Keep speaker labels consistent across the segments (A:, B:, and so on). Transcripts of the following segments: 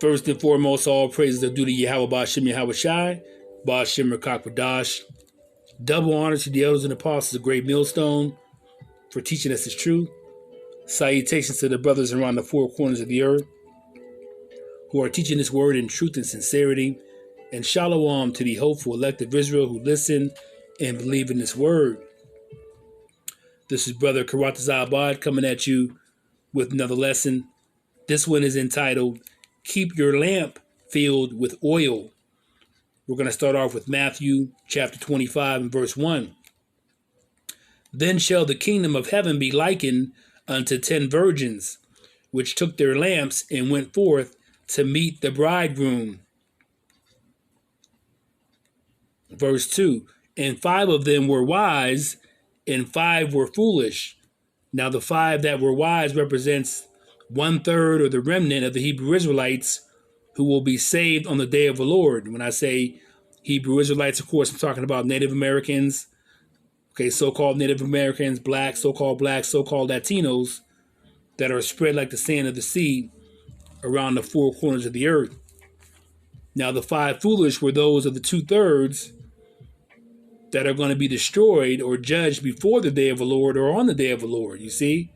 A: First and foremost, all praises are due to Yahawashi, Yahawashi, Bashem Rakakwadash. Double honor to the elders and apostles of Great Millstone for teaching us His truth. Salutations to the brothers around the four corners of the earth who are teaching this word in truth and sincerity. And shalom to the hopeful elect of Israel who listen and believe in this word. This is Brother Karatazabad coming at you with another lesson. This one is entitled, Keep Your Lamp Filled with Oil. We're going to start off with Matthew chapter 25 and verse 1. Then shall the kingdom of heaven be likened unto 10 virgins, which took their lamps and went forth to meet the bridegroom. Verse 2, and 5 of them were wise, and 5 were foolish. Now the 5 that were wise represents 1/3 or the remnant of the Hebrew Israelites who will be saved on the day of the Lord. When I say Hebrew Israelites, of course, I'm talking about Native Americans, okay, so-called Native Americans, blacks, so-called Latinos that are spread like the sand of the sea around the four corners of the earth. Now the 5 foolish were those of the 2/3 that are going to be destroyed or judged before the day of the Lord or on the day of the Lord, you see,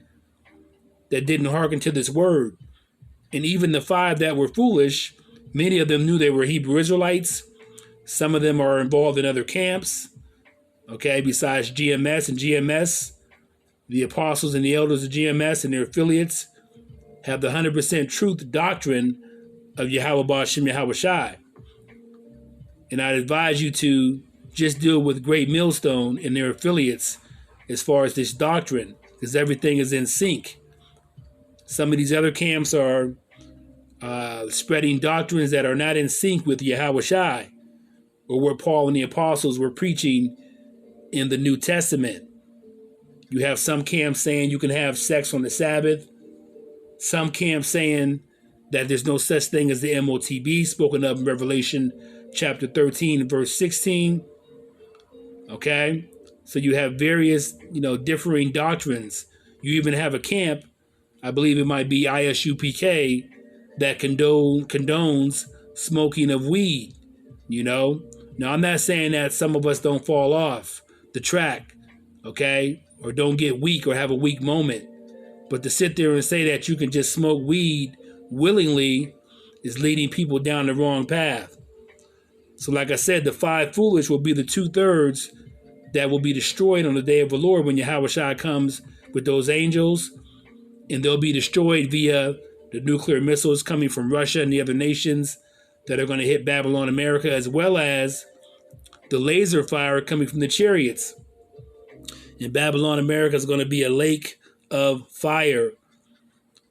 A: that didn't hearken to this word. And even the 5 that were foolish, many of them knew they were Hebrew Israelites. Some of them are involved in other camps, okay, besides GMS and GMS. The apostles and the elders of GMS and their affiliates have the 100% truth doctrine of Yahawashi Yahawashi. And I'd advise you to just deal with Great Millstone and their affiliates as far as this doctrine, because everything is in sync. Some of these other camps are spreading doctrines that are not in sync with Yahawashi or what Paul and the apostles were preaching in the New Testament. You have some camps saying you can have sex on the Sabbath. Some camps saying that there's no such thing as the MOTB spoken of in Revelation chapter 13 verse 16. Okay, so you have various, differing doctrines. You even have a camp, I believe it might be ISUPK, that condones smoking of weed. Now I'm not saying that some of us don't fall off the track, okay, or don't get weak or have a weak moment. But to sit there and say that you can just smoke weed willingly is leading people down the wrong path. So like I said, the 5 foolish will be the 2/3 that will be destroyed on the day of the Lord when Yahawashi comes with those angels, and they'll be destroyed via the nuclear missiles coming from Russia and the other nations that are going to hit Babylon, America, as well as the laser fire coming from the chariots. And Babylon, America is going to be a lake of fire.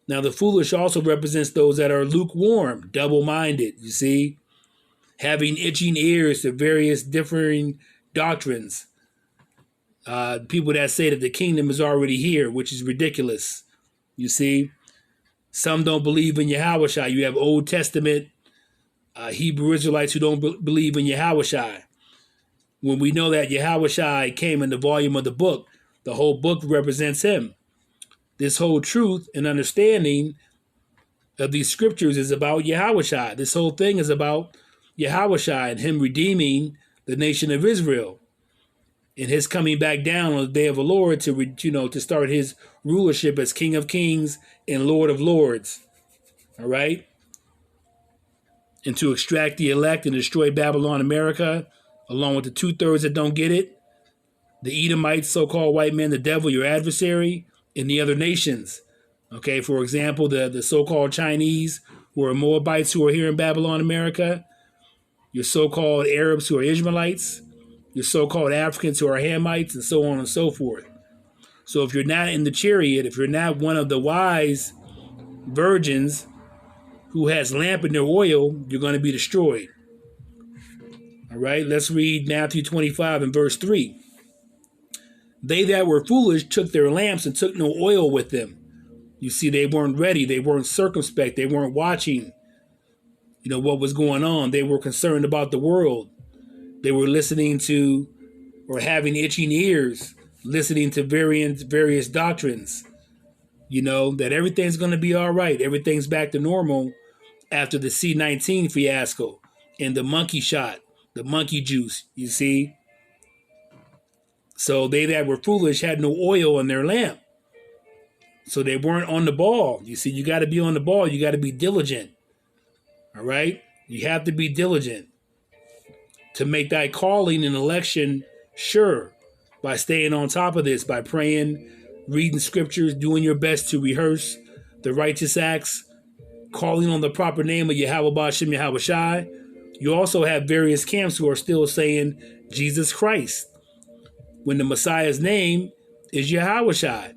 A: Now, the foolish also represents those that are lukewarm, double-minded, you see, having itching ears to various differing doctrines. People that say that the kingdom is already here, which is ridiculous, you see. Some don't believe in Yahawashi. You have Old Testament Hebrew Israelites who don't believe in Yahawashi. When we know that Yahawashi came in the volume of the book, the whole book represents him. This whole truth and understanding of these scriptures is about Yahawashi. This whole thing is about Yahawashi and him redeeming the nation of Israel and his coming back down on the day of the Lord to start his rulership as King of Kings and Lord of Lords. All right? And to extract the elect and destroy Babylon, America, along with the 2/3 that don't get it, the Edomites, so-called white men, the devil, your adversary, and the other nations. Okay, for example, the so-called Chinese who are Moabites who are here in Babylon, America, your so-called Arabs who are Ishmaelites, your so-called Africans who are Hamites, and so on and so forth. So if you're not in the chariot, if you're not one of the wise virgins who has lamp in their oil, you're going to be destroyed. All right, let's read Matthew 25 and verse 3. They that were foolish took their lamps and took no oil with them. You see, they weren't ready. They weren't circumspect. They weren't watching, what was going on. They were concerned about the world. They were listening to or having itching ears, listening to various doctrines, that everything's going to be all right. Everything's back to normal after the C-19 fiasco and the monkey shot, the monkey juice, you see. So they that were foolish had no oil in their lamp. So they weren't on the ball. You see, you got to be on the ball. You got to be diligent. All right? You have to be diligent to make thy calling and election sure by staying on top of this, by praying, reading scriptures, doing your best to rehearse the righteous acts, calling on the proper name of Yahawashi, Yahawashi. You also have various camps who are still saying Jesus Christ, when the Messiah's name is Yahawashi.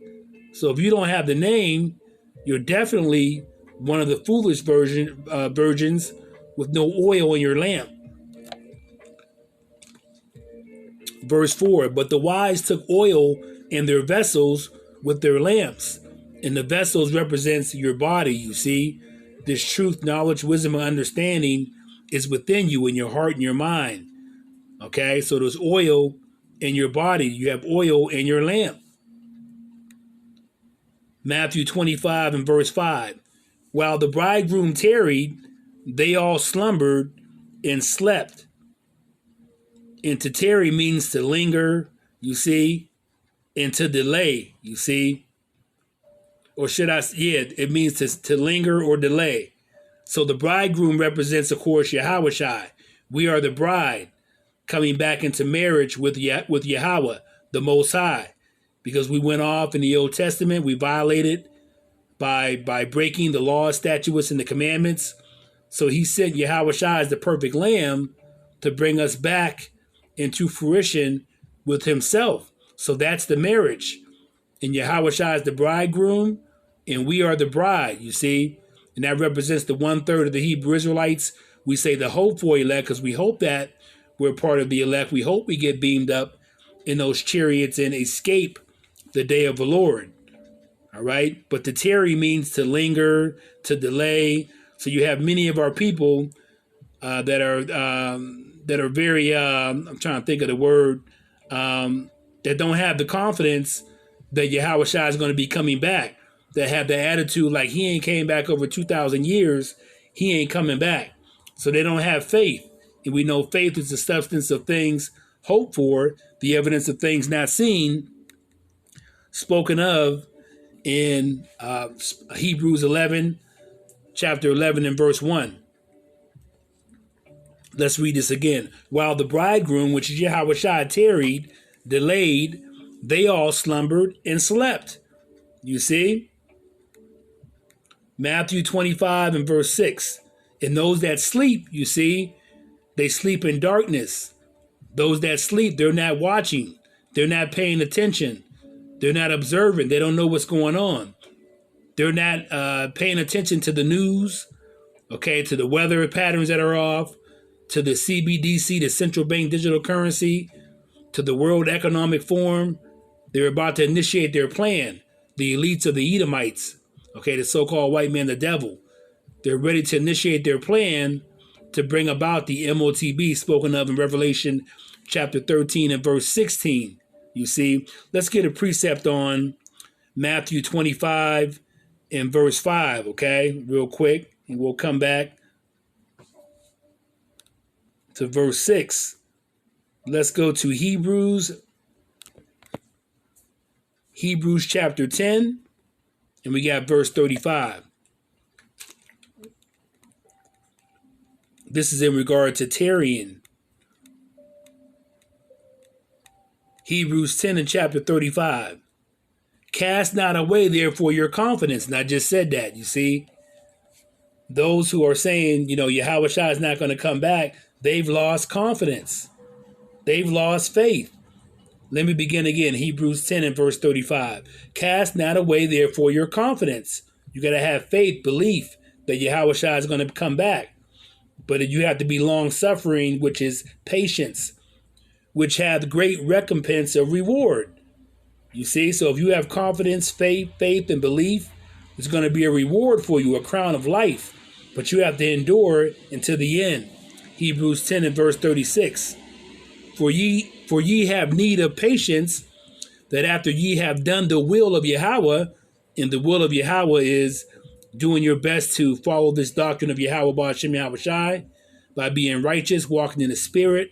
A: So if you don't have the name, you're definitely one of the foolish virgins with no oil in your lamp. Verse 4, but the wise took oil in their vessels with their lamps. And the vessels represents your body, you see. This truth, knowledge, wisdom, and understanding is within you, in your heart and your mind. Okay, so there's oil in your body. You have oil in your lamp. Matthew 25 and verse 5. While the bridegroom tarried, they all slumbered and slept. And to tarry means to linger, you see, and to delay, you see. Or should I, it means to linger or delay. So the bridegroom represents, of course, Yahawashi. We are the bride coming back into marriage with Yahweh, the Most High. Because we went off in the Old Testament, we violated by breaking the laws, statutes, and the commandments. So he sent Yahawashi as the perfect lamb to bring us back into fruition with himself. So that's the marriage. And Yahawashi is the bridegroom, and we are the bride, you see. And that represents the 1/3 of the Hebrew Israelites. We say the hope for elect because we hope that we're part of the elect. We hope we get beamed up in those chariots and escape the day of the Lord. All right. But to tarry means to linger, to delay. So you have many of our people that are very, I'm trying to think of the word, that don't have the confidence that Yahawashi is going to be coming back, that have the attitude like he ain't came back over 2,000 years, he ain't coming back. So they don't have faith. And we know faith is the substance of things hoped for, the evidence of things not seen, spoken of in Hebrews 11, chapter 11 and verse 1. Let's read this again. While the bridegroom, which is Yahawashi, tarried, delayed, they all slumbered and slept. You see? Matthew 25 and verse 6. And those that sleep, you see, they sleep in darkness. Those that sleep, they're not watching. They're not paying attention. They're not observing. They don't know what's going on. They're not paying attention to the news, okay, to the weather patterns that are off, to the CBDC, the central bank digital currency, to the World Economic Forum. They're about to initiate their plan. The elites of the Edomites, okay, the so-called white man, the devil. They're ready to initiate their plan to bring about the MOTB spoken of in Revelation chapter 13 and verse 16. You see, let's get a precept on Matthew 25 and verse 5, okay, real quick, and we'll come back to verse 6. Let's go to Hebrews chapter 10, and we got verse 35. This is in regard to tarrying. Hebrews 10 and chapter 35. Cast not away, therefore, your confidence. And I just said that, you see. Those who are saying, Yahawashi is not going to come back, they've lost confidence. They've lost faith. Let me begin again. Hebrews 10 and verse 35. Cast not away, therefore, your confidence. You got to have faith, belief that Yahawashi is going to come back. But you have to be long-suffering, which is patience, which hath great recompense of reward. You see, so if you have confidence, faith, and belief, there's going to be a reward for you, a crown of life. But you have to endure until the end. Hebrews 10 and verse 36. For ye have need of patience, that after ye have done the will of Yahweh, and the will of Yahweh is doing your best to follow this doctrine of Yahawashi by being righteous, walking in the spirit,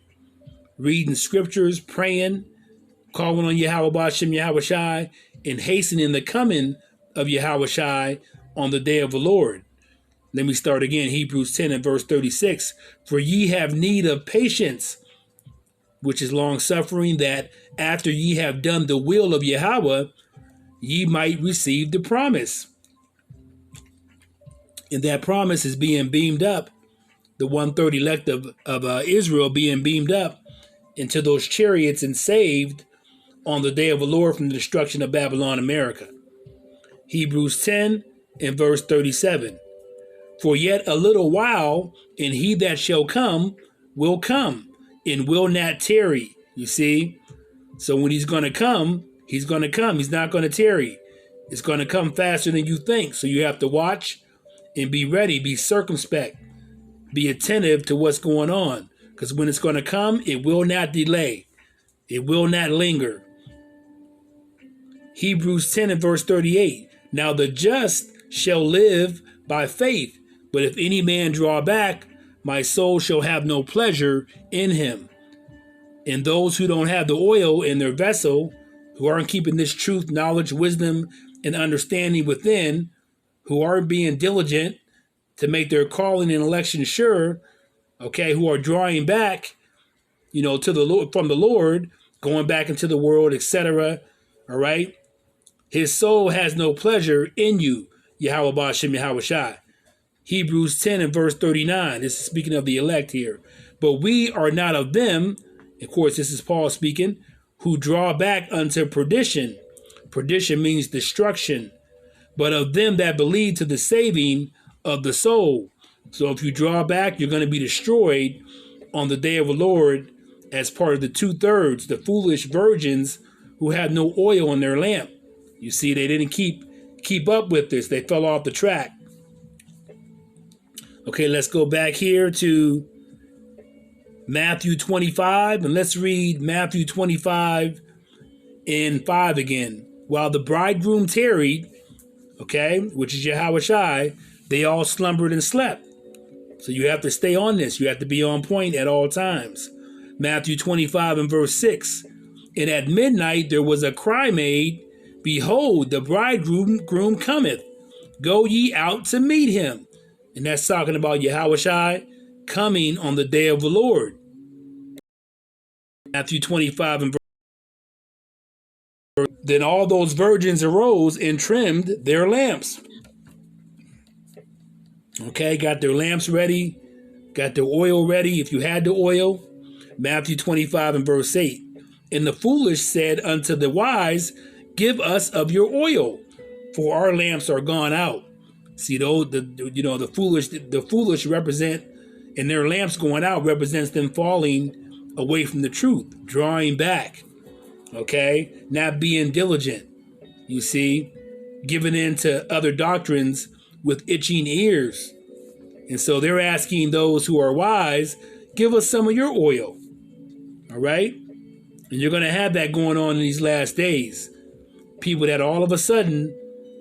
A: reading scriptures, praying, calling on Yahawashi, and hastening the coming of Yahawashi on the day of the Lord. Let me start again, Hebrews 10 and verse 36. For ye have need of patience, which is long suffering, that after ye have done the will of Yahweh, ye might receive the promise. And that promise is being beamed up, the one-third elect of Israel being beamed up into those chariots and saved on the day of the Lord from the destruction of Babylon, America. Hebrews 10 and verse 37. For yet a little while, and he that shall come will come, and will not tarry. You see? So when he's going to come, he's going to come. He's not going to tarry. It's going to come faster than you think. So you have to watch and be ready, be circumspect, be attentive to what's going on. Because when it's going to come, it will not delay. It will not linger. Hebrews 10 and verse 38. Now the just shall live by faith. But if any man draw back, my soul shall have no pleasure in him. And those who don't have the oil in their vessel, who aren't keeping this truth, knowledge, wisdom, and understanding within, who aren't being diligent to make their calling and election sure, okay, who are drawing back, to the Lord, from the Lord, going back into the world, etc. All right, his soul has no pleasure in you, Yahawashi. Hebrews 10 and verse 39. This is speaking of the elect here. But we are not of them, of course, this is Paul speaking, who draw back unto perdition. Perdition means destruction. But of them that believe to the saving of the soul. So if you draw back, you're going to be destroyed on the day of the Lord as part of the 2/3, the foolish virgins who had no oil in their lamp. You see, they didn't keep up with this. They fell off the track. Okay, let's go back here to Matthew 25, and let's read Matthew 25 and 5 again. While the bridegroom tarried, okay, which is Yahawashi, they all slumbered and slept. So you have to stay on this. You have to be on point at all times. Matthew 25 and verse 6. And at midnight there was a cry made, Behold, the bridegroom cometh. Go ye out to meet him. And that's talking about Yahawashi coming on the day of the Lord. Matthew 25 and verse. Then all those virgins arose and trimmed their lamps. Okay, got their lamps ready, got their oil ready, if you had the oil. Matthew 25 and verse 8. And the foolish said unto the wise, Give us of your oil, for our lamps are gone out. See, the foolish represent, and their lamps going out represents them falling away from the truth, drawing back, okay, not being diligent, you see, giving in to other doctrines with itching ears. And so they're asking those who are wise, give us some of your oil, all right? And you're going to have that going on in these last days. People that all of a sudden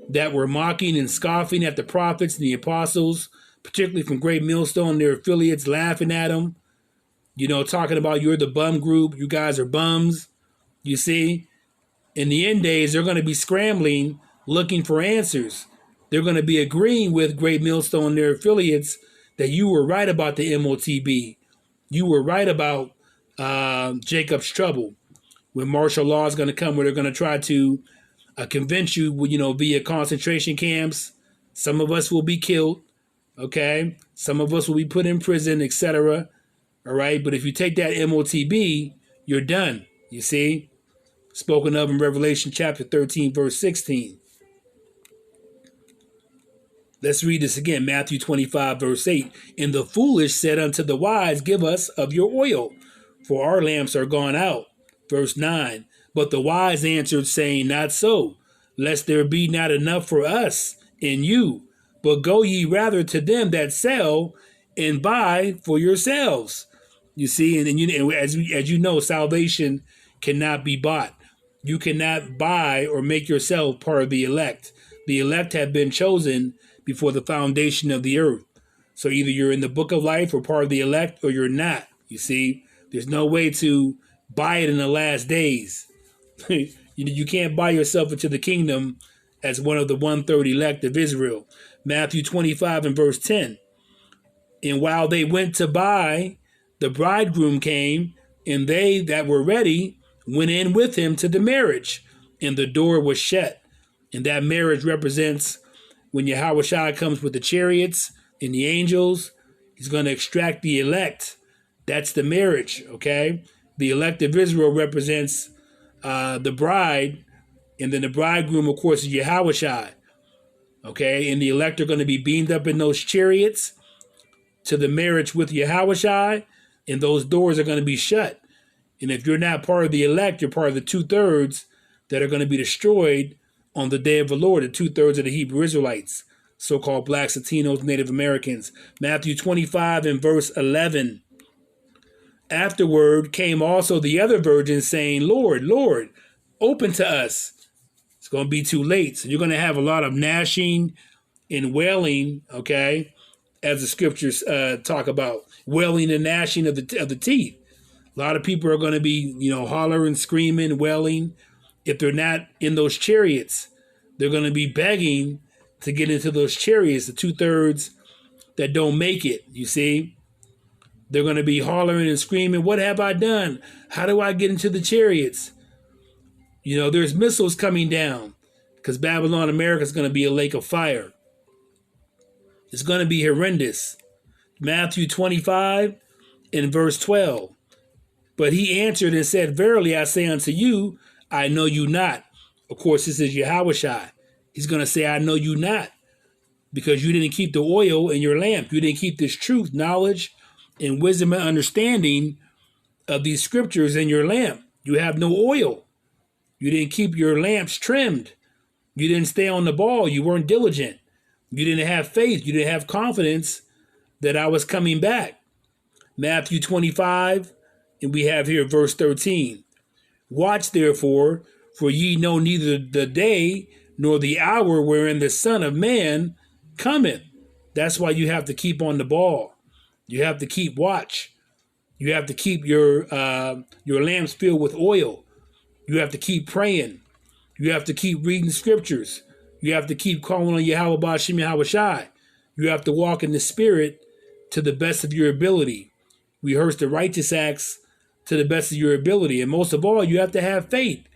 A: that were mocking and scoffing at the prophets and the apostles, particularly from Great Millstone, their affiliates, laughing at them, talking about you're the bum group, you guys are bums. You see, in the end days, they're going to be scrambling, looking for answers. They're going to be agreeing with Great Millstone and their affiliates that you were right about the MOTB. You were right about Jacob's trouble. When martial law is going to come, where they're going to try to convince you, via concentration camps. Some of us will be killed, okay? Some of us will be put in prison, etc. All right, but if you take that MOTB, you're done, you see? Spoken of in Revelation chapter 13, verse 16. Let's read this again, Matthew 25, verse 8. And the foolish said unto the wise, Give us of your oil, for our lamps are gone out. Verse 9. But the wise answered, saying, Not so, lest there be not enough for us and you, but go ye rather to them that sell and buy for yourselves. You see, and as you know, salvation cannot be bought. You cannot buy or make yourself part of the elect. The elect have been chosen before the foundation of the earth. So either you're in the book of life or part of the elect, or you're not. You see, there's no way to buy it in the last days. You can't buy yourself into the kingdom as one of the 1/3 elect of Israel. Matthew 25 and verse 10. And while they went to buy, the bridegroom came, and they that were ready went in with him to the marriage, and the door was shut. And that marriage represents when Yahawashi comes with the chariots and the angels, he's going to extract the elect. That's the marriage, okay? The elect of Israel represents the bride, and then the bridegroom, of course, is Yahawashi, okay? And the elect are going to be beamed up in those chariots to the marriage with Yahawashi, and those doors are going to be shut. And if you're not part of the elect, you're part of the 2/3 that are going to be destroyed on the day of the Lord, the 2/3 of the Hebrew Israelites, so-called blacks, Latinos, Native Americans. Matthew 25 and verse 11. Afterward came also the other virgins saying, Lord, Lord, open to us. It's going to be too late. So you're going to have a lot of gnashing and wailing, okay, as the scriptures talk about, wailing and gnashing of the teeth. A lot of people are going to be, hollering, screaming, wailing. If they're not in those chariots, they're going to be begging to get into those chariots, the 2/3 that don't make it, you see. They're going to be hollering and screaming, what have I done? How do I get into the chariots? There's missiles coming down because Babylon, America is going to be a lake of fire. It's going to be horrendous. Matthew 25 and verse 12. But he answered and said, verily I say unto you, I know you not. Of course, this is Yahawashi. He's going to say, I know you not, because you didn't keep the oil in your lamp. You didn't keep this truth, knowledge, and wisdom and understanding of these scriptures in your lamp. You have no oil. You didn't keep your lamps trimmed. You didn't stay on the ball. You weren't diligent. You didn't have faith. You didn't have confidence that I was coming back. Matthew 25, and we have here verse 13. Watch therefore, for ye know neither the day nor the hour wherein the Son of Man cometh. That's why you have to keep on the ball. You have to keep watch. You have to keep your lamps filled with oil. You have to keep praying. You have to keep reading scriptures. You have to keep calling on Yahawashi. You have to walk in the Spirit to the best of your ability. Rehearse the righteous acts to the best of your ability. And most of all, you have to have faith.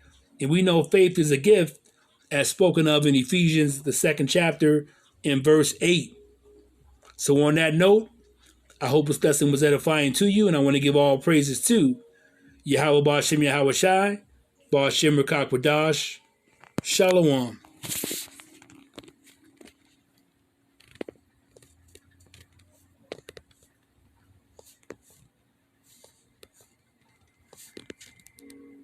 A: And we know faith is a gift, as spoken of in Ephesians, the 2nd chapter, in verse 8. So on that note, I hope this lesson was edifying to you, and I want to give all praises to Yahweh Ba'ashem Yahawashi, Ba'ashem Rakak Wadash, Shalom.